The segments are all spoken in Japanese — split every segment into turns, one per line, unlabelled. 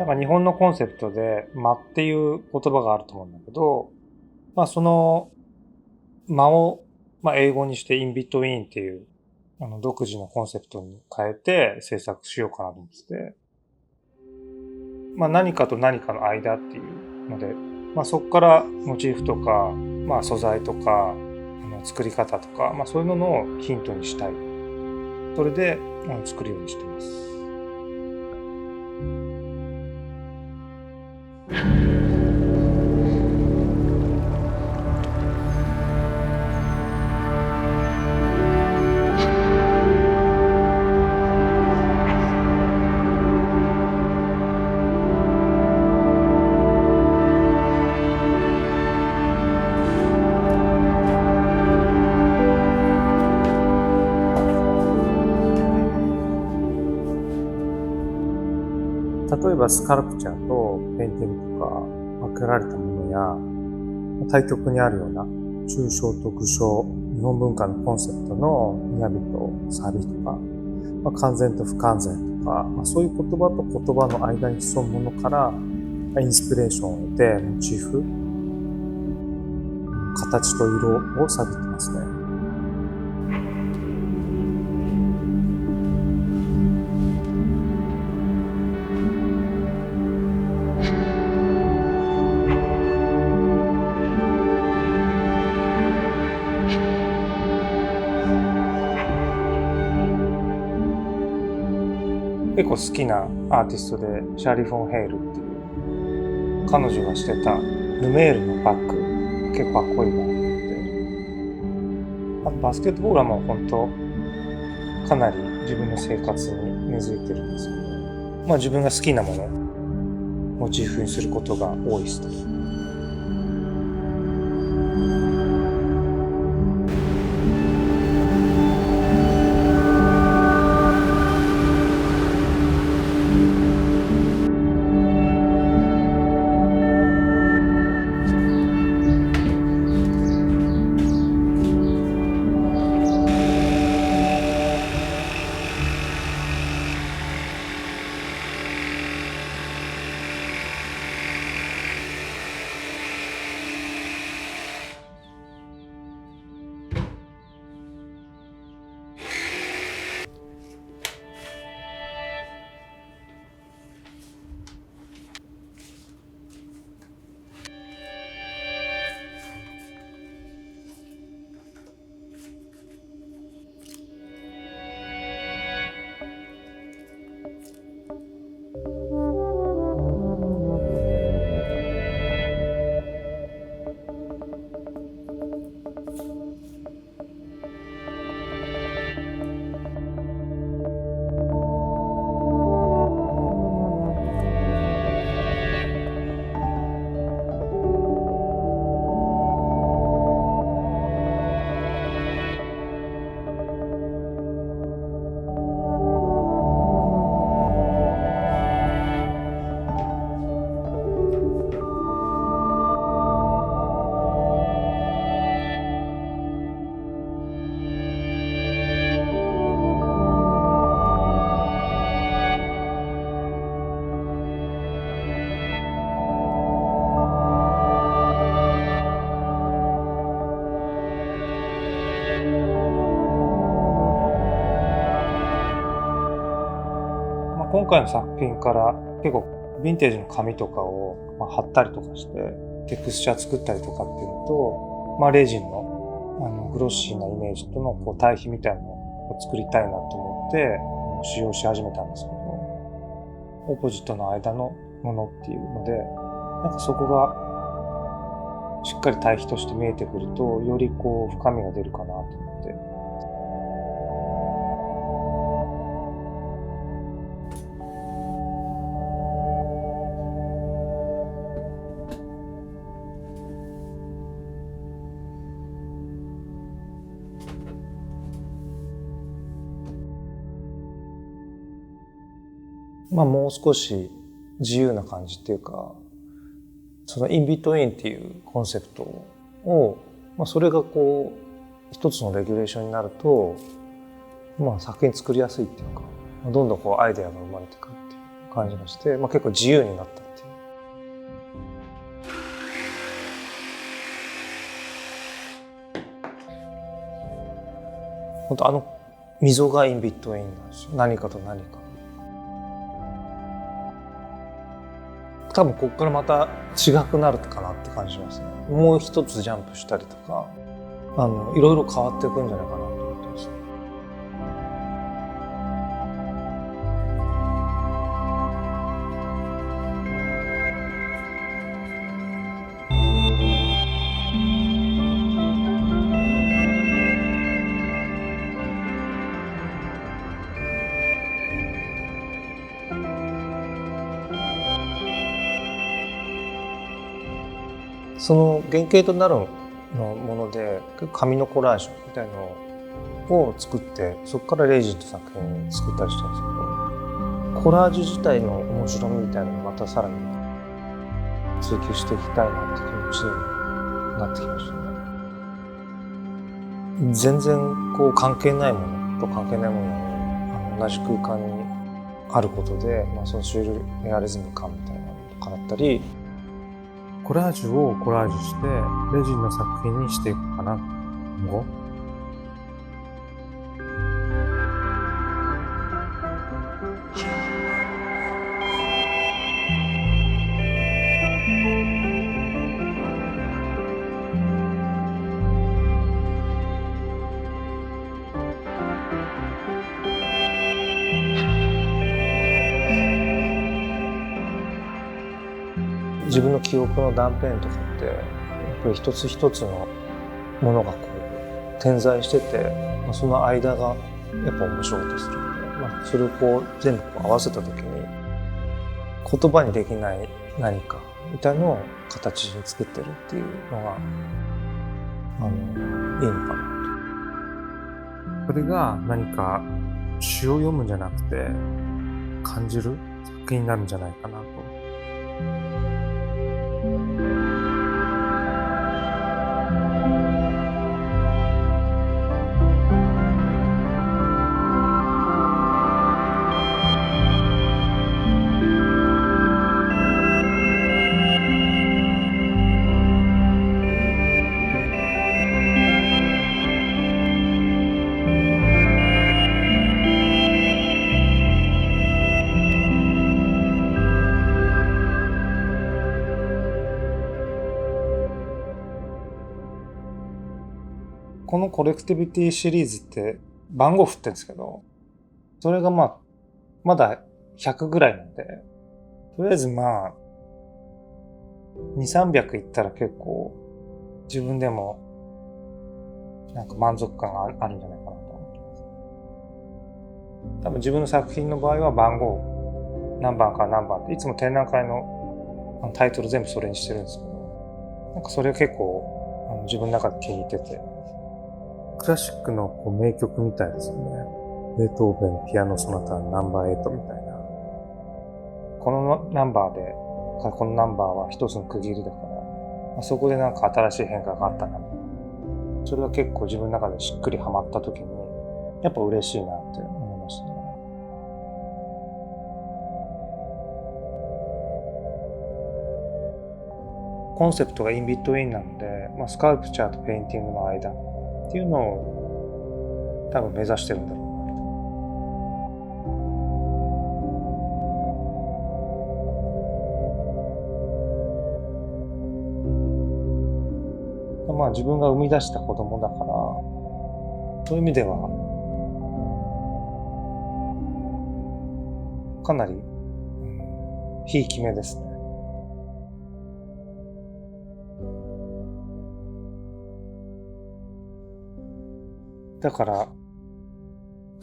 なんか日本のコンセプトで間っていう言葉があると思うんだけど、その間を、英語にしてインビットウィーンっていう独自のコンセプトに変えて制作しようかなと思ってて、何かと何かの間っていうので、そこからモチーフとか、素材とか作り方とか、そういうのをヒントにしたい。それで作るようにしてます。例えばスカルプチャーとペインティングとか分けられたものや、対極にあるような抽象と具象、日本文化のコンセプトの雅とサビとか、完全と不完全とか、そういう言葉と言葉の間に潜むものからインスピレーションを得てモチーフ、形と色を探ってますね。結構好きなアーティストでシャーリー・フォン・ヘイルっていう彼女がしてたルメールのバッグ結構かっこいいなと思って、バスケットボールはもう本当かなり自分の生活に根付いてるんですけど、自分が好きなものをモチーフにすることが多いですね。今回の作品から結構ヴィンテージの紙とかを貼ったりとかしてテクスチャー作ったりとかっていうのと、レジンのグロッシーなイメージとの対比みたいなのを作りたいなと思って使用し始めたんですけど、オポジットの間のものっていうので、そこがしっかり対比として見えてくると、より深みが出るかなと思って。もう少し自由な感じっていうか、そのインビットインっていうコンセプトを、それが一つのレギュレーションになると、作品作りやすいっていうか、どんどんアイデアが生まれてくるっていう感じがして、結構自由になったっていう。本当溝がインビットインなんですよ。何かと何か。多分ここからまた違くなるかなって感じますね。もう一つジャンプしたりとか、いろいろ変わっていくんじゃないかなと思ってます。その原型となるのもので紙のコラージュみたいのを作って、そこからレイジンと作品作ったりしたんですけど、コラージュ自体の面白みみたいなのをまたさらに追求していきたいなって気持ちになってきましたね。全然こう関係ないものと関係ないものが同じ空間にあることで、そのシュールレアリズム感みたいなのとかだったり、コラージュをコラージュしてレジンの作品にしていくかな今後。自分の記憶の断片とかってやっぱり一つ一つのものがこう点在してて、その間がやっぱ面白かったりするので、それをこう全部こう合わせた時に言葉にできない何かみたいのを形に作ってるっていうのがいいのかなと。それが何か詩を読むんじゃなくて感じる作品になるんじゃないかなと。このコレクティビティシリーズって番号振ってるんですけど、それがまだ100ぐらいなんで、とりあえず2、300いったら結構自分でもなんか満足感があるんじゃないかなと思ってます。多分自分の作品の場合は番号何番から何番っていつも展覧会のタイトル全部それにしてるんですけど、なんかそれ結構自分の中で気に入ってて、クラシックのこう名曲みたいですよね。ベートーベンピアノソナタナンバー8みたいな。このナンバーで、このナンバーは一つの区切りだから、そこでなんか新しい変化があったな。それが結構自分の中でしっくりはまった時に、やっぱ嬉しいなって思いましたね。コンセプトがインビットインなので、スカルプチャーとペインティングの間っていうのを多分目指してるんだろうなと。自分が生み出した子供だから、そういう意味ではかなりひいき目ですね。だから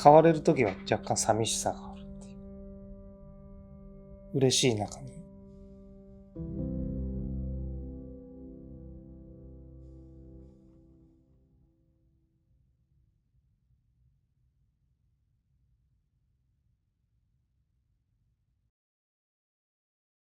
変われるときは若干寂しさがあるっていう。嬉しい中に